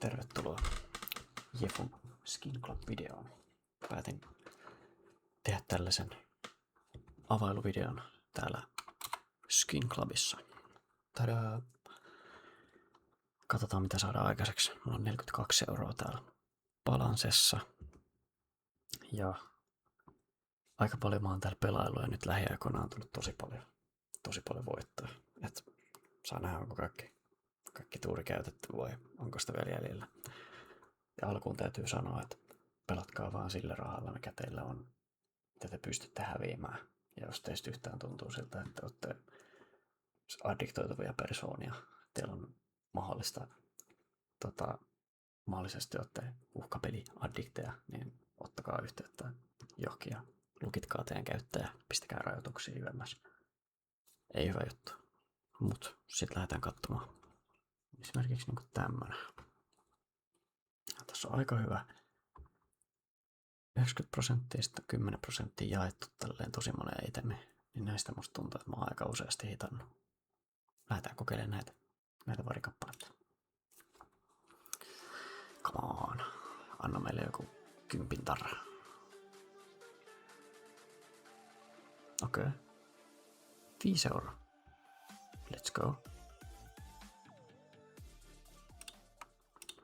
Tervetuloa Jefun Skin Club-videoon. Päätin tehdä tällaisen availuvideon täällä Skin Clubissa. Tadaa! Katsotaan mitä saadaan aikaiseksi. Mulla on 42 € täällä balansessa. Ja aika paljon mä oon täällä pelaillut ja nyt lähiaikoina on tullut tosi paljon voittoa. Et saa nähdä onko kaikki tuuri käytetty vai onko sitä vielä jäljellä. Ja alkuun täytyy sanoa, että pelatkaa vaan sillä rahalla, mikä teillä on, mitä te pystytte häviämään. Ja jos teistä yhtään tuntuu siltä, että olette addiktoituvia persoonia, teillä on mahdollisesti olette uhkapeliaddikteja, niin ottakaa yhteyttä johonkin ja lukitkaa teidän käyttäjä, pistäkää rajoituksia ylemmäs. Ei hyvä juttu. Mut sit lähdetään katsomaan. Esimerkiksi niinku tämmönen. Tässä on aika hyvä 90% sitten 10% jaettu tälleen tosi moneen itemiin. Niin näistä musta tuntuu, että mä oon aika useasti hitannut. Lähdetään kokeilemaan näitä varikappaleita. Come on. Anna meille joku 10 tarra. Okei. 5 €. Let's go.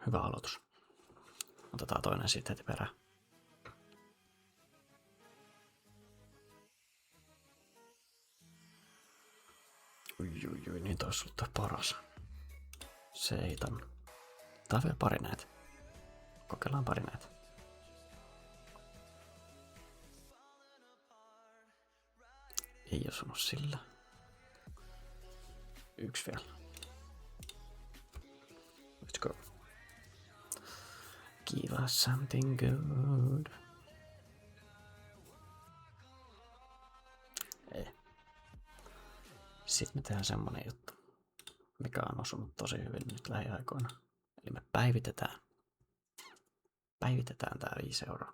Hyvä aloitus. Otetaan toinen siitä heti perään. Ui, niin toi olisi ollut paras. Seitan. Tää on vielä pari näitä. Kokeillaan pari näitä. Ei osunut sillä. Yksi vielä. Let's go. Give us something good. Ei. Sitten me tehdään semmonen juttu, mikä on osunut tosi hyvin nyt lähiaikoina. Eli me päivitetään tää 5 €.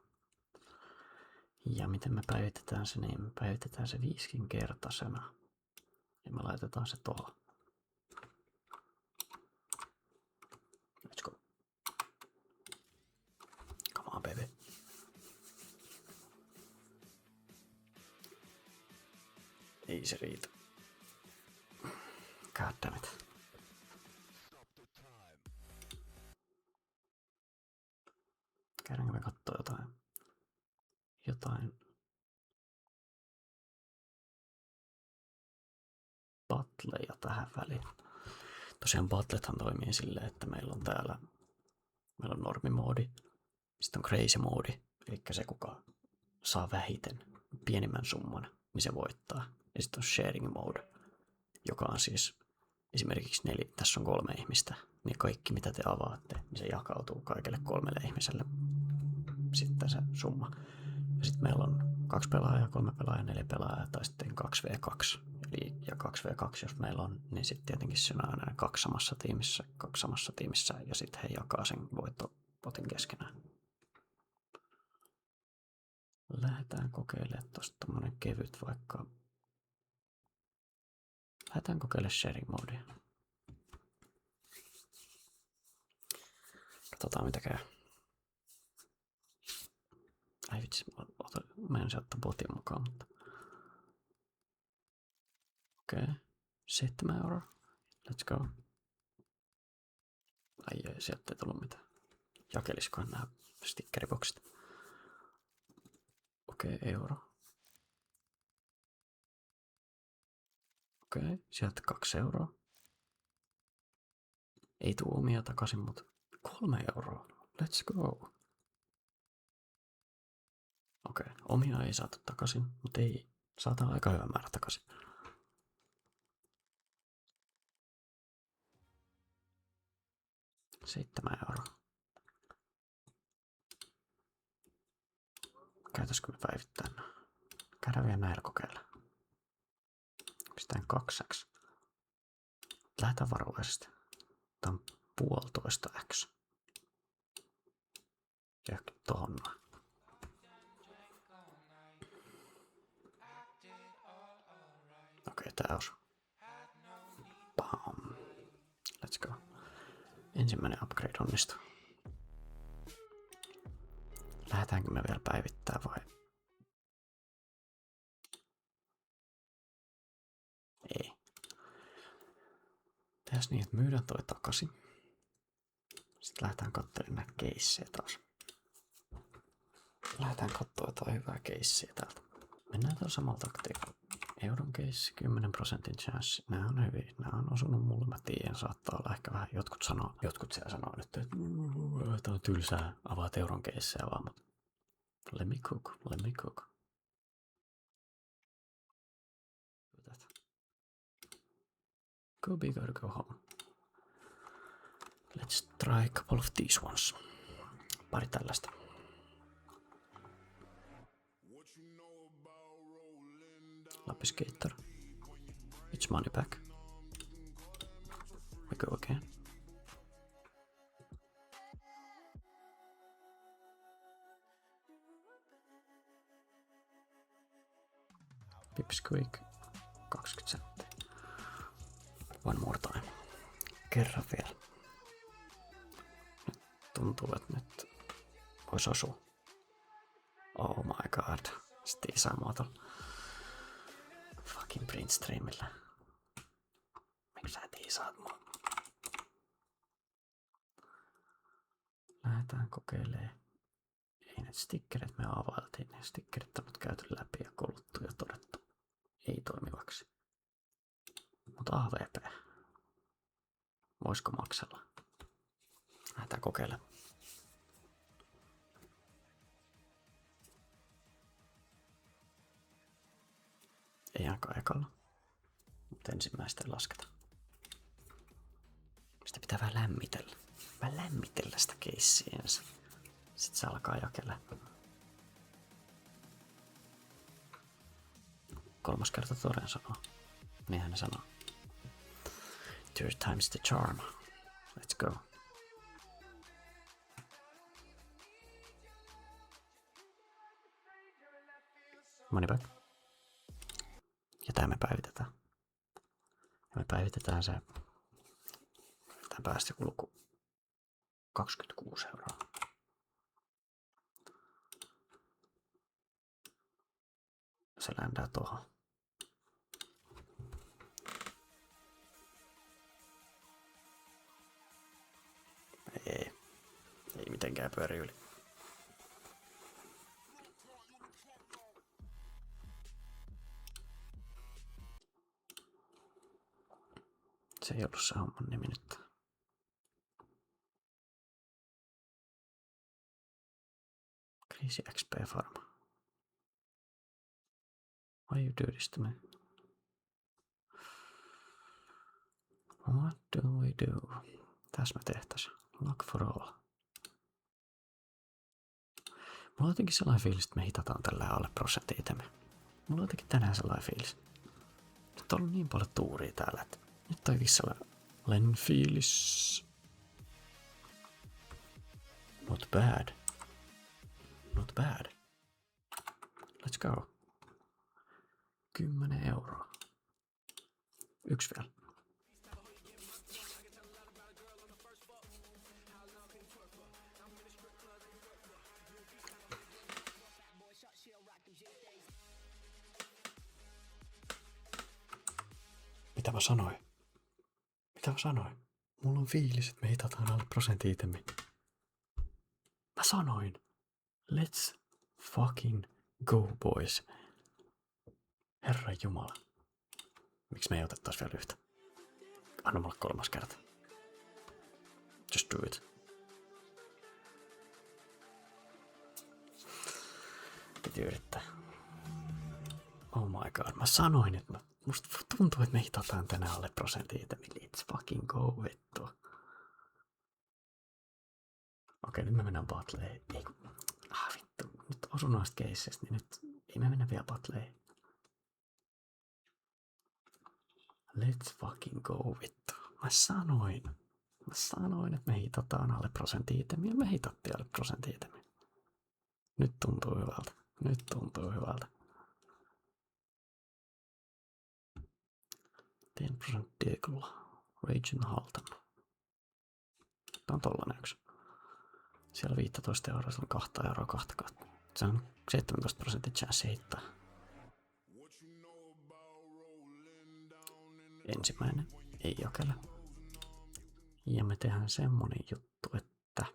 Ja miten me päivitetään se, niin me päivitetään se 5-kertaisena. Ja me laitetaan se tuohon. Let's go. Come on, baby. Ei se riitä. God damn it. Käydäänkö me kattoo jotain battleja tähän väliin. Tosiaan battlethan toimii silleen, että meillä on normimoodi, sitten on crazy moodi, eli se kuka saa vähiten pienimmän summan, niin se voittaa. Ja sitten on sharing mode, joka on siis esimerkiksi tässä on 3 ihmistä, niin kaikki mitä te avaatte, niin se jakautuu kaikille 3 ihmiselle sitten se summa. Ja sitten meillä on 2 pelaajaa, 3 pelaajaa, 4 pelaajaa tai sitten 2v2. Eli, ja 2v2 jos meillä on, niin sitten tietenkin se on aina 2 samassa tiimissä ja sitten he jakaa sen voittopotin keskenään. Lähdetään kokeilemaan tosta tommonen kevyt vaikka. Lähdetään kokeilemaan sharing modea. Katsotaan mitä käy. Ai vitsi, mä en saa ottaa botin mukaan, mutta. Okei. 7 €. Let's go. Ai sieltä ei tullut mitään. Jakeliskohan nämä stickeriboksit. Okei, €. Okei, sieltä 2 €. Ei tuu omia takaisin, mutta 3 €. Let's go. Okei, omia ei saatu takaisin, mutta ei saadaan aika hyvä määrä takaisin. €7. Käytäisikö me päivittää? Käydään vielä näillä kokeilla. Pistetään 2x. Lähdetään varovaisesti. Tää on 1,5x. Ja tohon noin. Okei, tää osuu. Bam. Let's go. Ensimmäinen upgrade onnistui. Lähdetäänkö me vielä päivittää vai? Ei. Tehdään niin, että myydään toi takaisin. Sitten lähdetään katselemaan näitä keissejä taas. Lähdetään katsoa jotain hyvää keissiä täältä. Mennään tuolla samalla taktiikalla. Euron keissi, 10% chanssi. Nää on hyviä. Nää on osunut mulle. Mä tiedän, saattaa olla ehkä vähän. Jotkut siellä sanoo nyt, että tää on tylsää. Avaat euron keissejä vaan, mutta let me cook. Go big or go home. Let's try a couple of these ones. Pari tällaista. Lapiskater. It's money back. We go again. Pipsqueak. 20 senttiä. One more time. Kerran vielä. Nyt tuntuu, että nyt vois osua. Oh my god. Sitten saa mua tuolla fucking print streamillä. Miksi sä tiisaat mua? Lähdetään kokeilemaan. Ei näitä stickerit me availtiin. Ne stickerit on nyt käyty läpi ja kuluttu ja todettu. Ei toimivaksi. Mutta AVP. Voisiko maksella? Lähdetään kokeilemaan. Ei ainakaan ekalla. Mutta ensimmäistä ei lasketa. Sitä pitää vähän lämmitellä. Vähän lämmitellä sitä keissiä ensin. Sitten se alkaa jakella. 3. kerta toden sanoo. Niinhän ne sanoo. Third time's the charm. Let's go. Money back. Ja tää me päivitetään. Ja me päivitetään se. Tää päästökulku 26 euroa. Se ländää tuohon. Ei mitenkään pyöri yli. Se ei ollut se homman nimi nyt. Crazy XP Farm. Why you do this to me? What do we do? Tässä me tehtäis. Lock for all. Mulla on jotenkin sellainen fiilis, että me hitataan tällä alle prosentti itemme. Mulla on jotenkin tänään sellainen fiilis. Nyt on ollut niin paljon tuuria täällä, että nyt on sellainen fiilis. Not bad. Not bad. Let's go. 10 euroa. Yksi vielä. Mitä mä sanoin? Mulla on fiilis, että me hitataan alle prosentti itemmin. Mä sanoin. Let's fucking go, boys. Herran jumala. Miksi me ei otettais vielä yhtä? Anna mulle 3. kerta. Just do it. Piti yrittää. Oh my god. Mä sanoin, että musta tuntuu, että me hitataan tänään alle prosentti itemmin. Let's fucking go, vittu. Okei, nyt me mennään battleen. Ei kun... vittu. Nyt osu noista keisseistä, niin nyt ei me mennä vielä battleen. Let's fucking go, vittu. Mä sanoin, että me hitataan alle prosentti itemmin ja me hitattiin alle prosentti itemmin. Nyt tuntuu hyvältä. 10% Deagle. Raging Halton. Tää on tollanen yksi. Siellä 15 euroa, se on 2 euroa kahta kautta. Se on 17% chanssi hittaa. Ensimmäinen ei jokele. Ja me tehdään semmonen juttu, että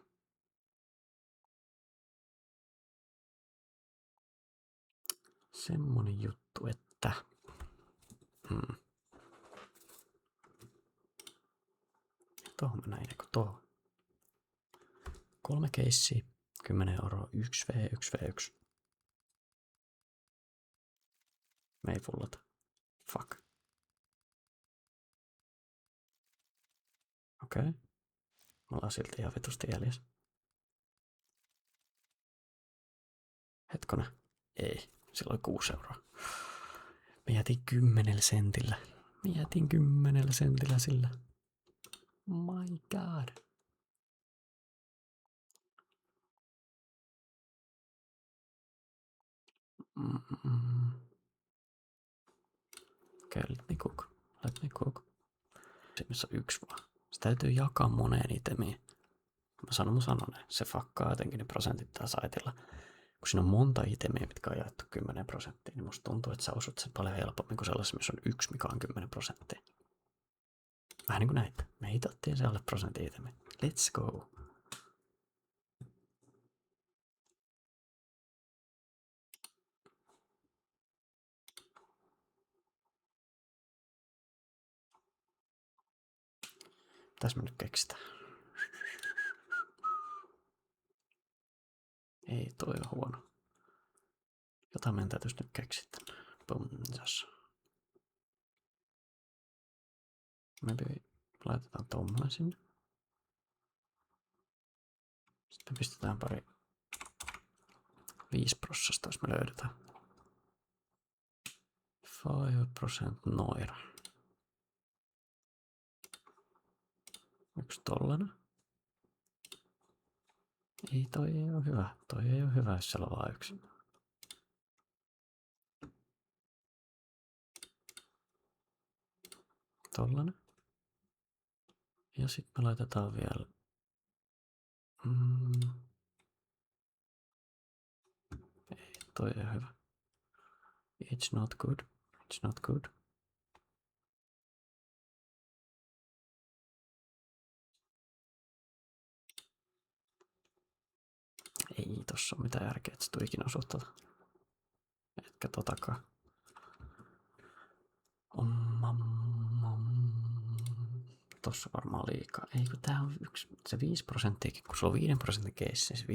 Tuohon mä näin, tuohon. 3 keissiä, 10 euroa, 1v1. Me ei fullata. Fuck. Okei. Me ollaan silti ihan vitusti jäljessä. Hetkonen. Ei. Sillä oli 6 euroa. Me jätin 10 sentillä. Sillä. My god. Okei, let me cook. Missä on 1 vaan. Se täytyy jakaa moneen itemiin. Mä sanon, se fakkaa jotenkin ne prosentit tää saitilla. Kun siinä on monta itemiä, mitkä on jaettu 10%, niin musta tuntuu, että sä osut sen paljon helpommin kuin sellaisessa, missä on 1, mikä on 10%. Vähän niin kuin näitä. Me hitattiin se alle prosentin itemi. Let's go. Tässä me nyt keksitään. Ei, toi on huono. Jotain meidän täytyisi nyt keksiä tänne. Bumsas. Maybe laitetaan tommonen sinne. Sitten pistetään pari 5%, jos me löydetään. 5% noira. Yksi tollanen. Ei, toi ei oo hyvä. Toi ei oo hyvä, jos siellä on vaan yksi. Tollanen. Ja sit me laitetaan vielä... Ei, toi ei oo hyvä. It's not good. It's not good. Ei tossa oo mitään järkeä, et sä tuu ikinä osua tota. Etkä totakaan. Tossa varmaan liikaa. Ei kun tää on yksi, se 5%, kun sulla on 5% keissi, se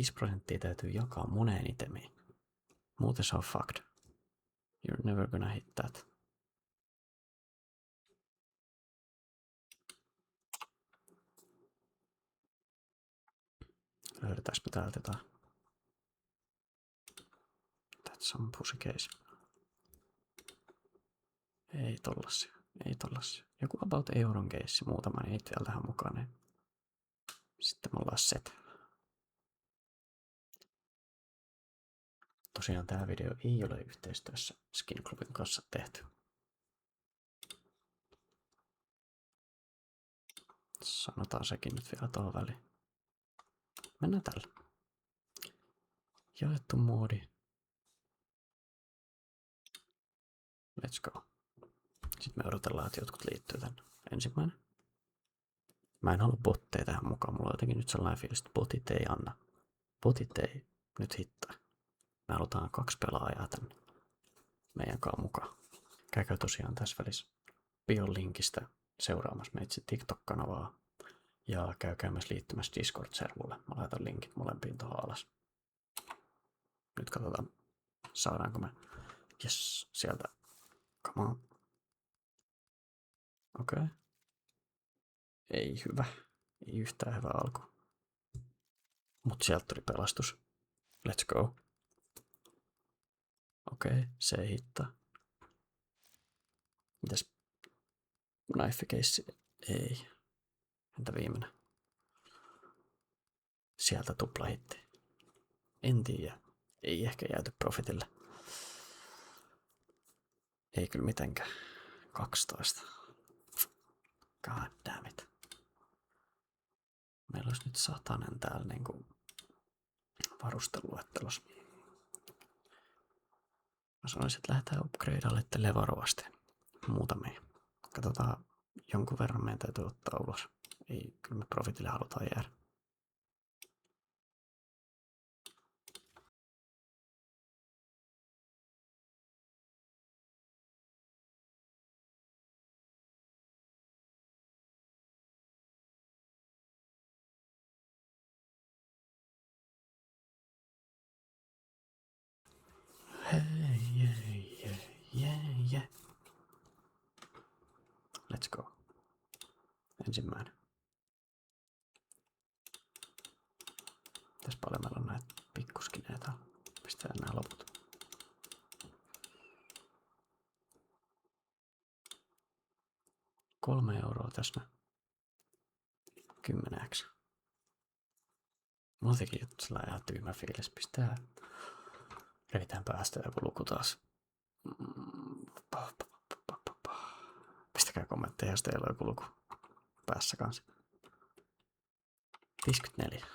5% täytyy jakaa moneen itemiin. Muuten se on fucked. You're never gonna hit that. Löydetäänkö me täältä jotain? That's some pussy case. Ei tollasia. Joku about euron keissi, muutama niitä vielä tähän mukaan. Niin. Sitten me ollaan set. Tosiaan tää video ei ole yhteistyössä Skin Clubin kanssa tehty. Sanotaan sekin nyt vielä tuohon väliin. Mennään tällä. Jaettu moodi. Let's go. Sitten me odotellaan, että jotkut liittyy tänne. Ensimmäinen. Mä en halua botteja tähän mukaan. Mulla on jotenkin nyt sellainen fiilis, että botit ei anna. Botit ei nyt hittaa. Me halutaan 2 pelaajaa tänne meidän kanssa mukaan. Käykää tosiaan tässä välissä bion linkistä seuraamassa meitä TikTok-kanavaa. Ja käykää myös liittymässä Discord-servulle. Mä laitan linkit molempiin tuohon alas. Nyt katsotaan, saadaanko me. Yes, sieltä. Come on. Okei. Ei hyvä. Ei yhtään hyvä alku. Mut sieltä tuli pelastus. Let's go. Okei, se ei hittaa. Mitäs? Knife case? Ei. Entä viimeinen? Sieltä tuplahitti. En tiedä. Ei ehkä jääty profitille. Ei kyllä mitenkään. 12. God damn it. Meillä olisi nyt 100 täällä niinku varusteluettelos. Mä sanoisin, että lähdetään upgradealle varovasti muutamia. Katsotaan, jonkun verran meidän täytyy ottaa ulos. Ei, kyllä me profitille halutaan jäädä. Yeah. Let's go. Ensimmäinen. Mitäs paljon meillä on näitä pikkuskineitä? Pistetään nämä loput. €3 tässä. 10x. Mulla teki sillä ihan tyhmä fiilis. Revitään päästä joku luku taas. Pistäkää kommentteja, jos teillä on joku luku päässä kanssa. 54.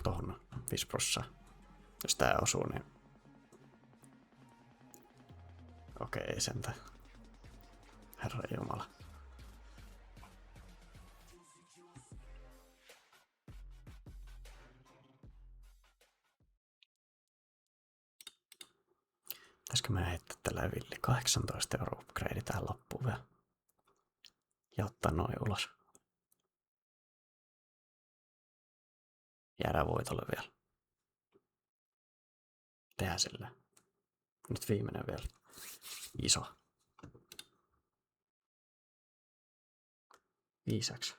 Tohon 5%. Jos tää osuu, niin... Okei, ei sentä. Herra Jumala. Pitäisikö mä heittää tällä villi 18 € upgrade tähän loppuun vielä? Ja ottaa noin ulos. Jäädään voitolle vielä. Tehdään sillä. Nyt viimeinen vielä. Iso. 5x.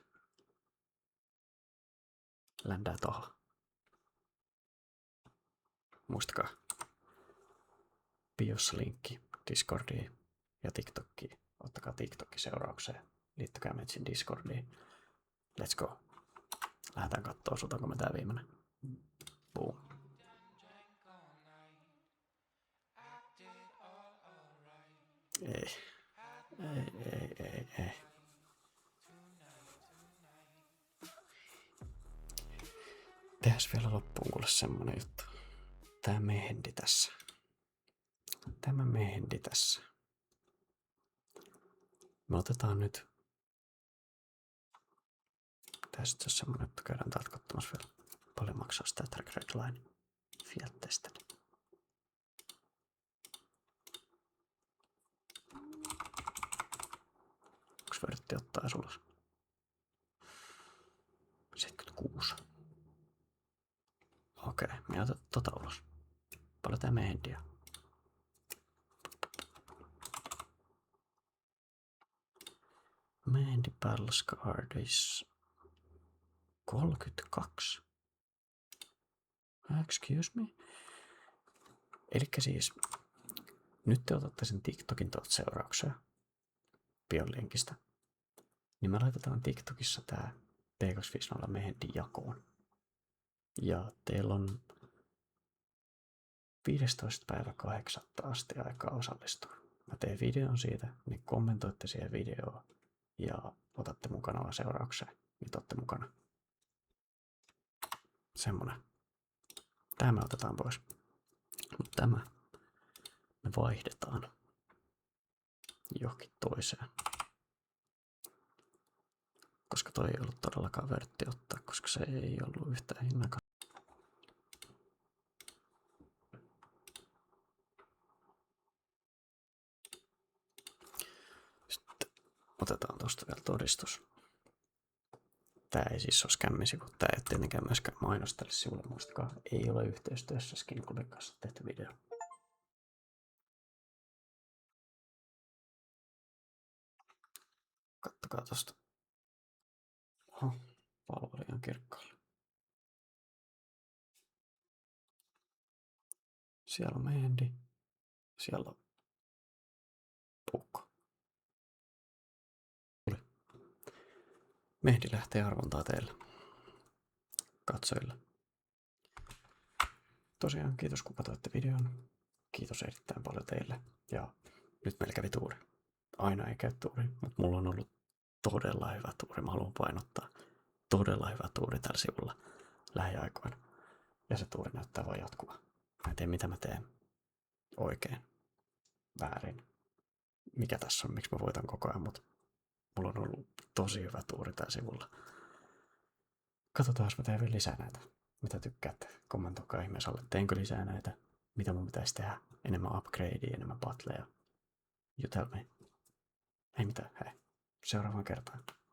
Ländää tohon. Muistakaa. Biossa linkki Discordiin ja TikTokiin. Ottakaa TikTokki seuraukseen. Liittykää Metsin Discordiin. Let's go. Lähdetään kattoo, osutaanko me tää viimeinen. Boom. Ei. Tehdään vielä loppuun kuule semmonen juttu. Tämä mehendi tässä. Me otetaan nyt... Tästä on semmonen, että käydään täältä katsomassa vielä. Paljon maksaa sitä Track Line. Fiat Tested. Onks vörtti ottaa edes ulos? 76. Okei, minä otan tota ulos. Paljon tää mehendiä. Mehendi Battle Scarred is 32. Excuse me. Elikkä siis, nyt te otatte sen TikTokin tuolta seuraukseen. Pion linkistä. Niin me laitetaan TikTokissa tää P250 mehendi jakoon. Ja teillä on 15.8. asti aikaa osallistua. Mä teen videon siitä, niin kommentoitte siihen videoon ja otatte mukana seuraukseen. Nyt otatte mukana. Semmonen. Tää me otetaan pois. Mutta tämä me vaihdetaan johonkin toiseen. Koska toi ei ollut todellakaan vörtti ottaa, koska se ei ollut yhtään hinnakas. Sitten otetaan tosta vielä todistus. Tää ei siis ole skämmisivu, tää ei tietenkään myöskään mainos tälle sivulle, muistakaa, ei ole yhteistyössä Skin Clubin kanssa tehty video. Kattokaa tosta. Oho, palveli on kirkkaalla. Siellä on mehendi, siellä on puukko. Mehdi lähtee arvontaa teille, katsojille. Tosiaan kiitos kun katsoitte videon. Kiitos erittäin paljon teille. Ja nyt meillä kävi tuuri. Aina ei käy tuuri, mutta mulla on ollut todella hyvä tuuri. Mä haluan painottaa. Todella hyvä tuuri tällä sivulla lähiaikoina. Ja se tuuri näyttää vaan jatkuva. Mä en tiedä mitä mä teen oikein, väärin. Mikä tässä on, miksi mä voitan koko ajan, mutta mulla on ollut tosi hyvä tuuri tällä sivulla. Katsotaan, jos mä teen vielä lisää näitä. Mitä tykkäätte? Kommentoikaa ihmeessä alle. Teenkö lisää näitä? Mitä mun pitäisi tehdä? Enemmän upgradea, enemmän battleja. You tell me. Ei mitään, hei. Seuraavaan kertaan.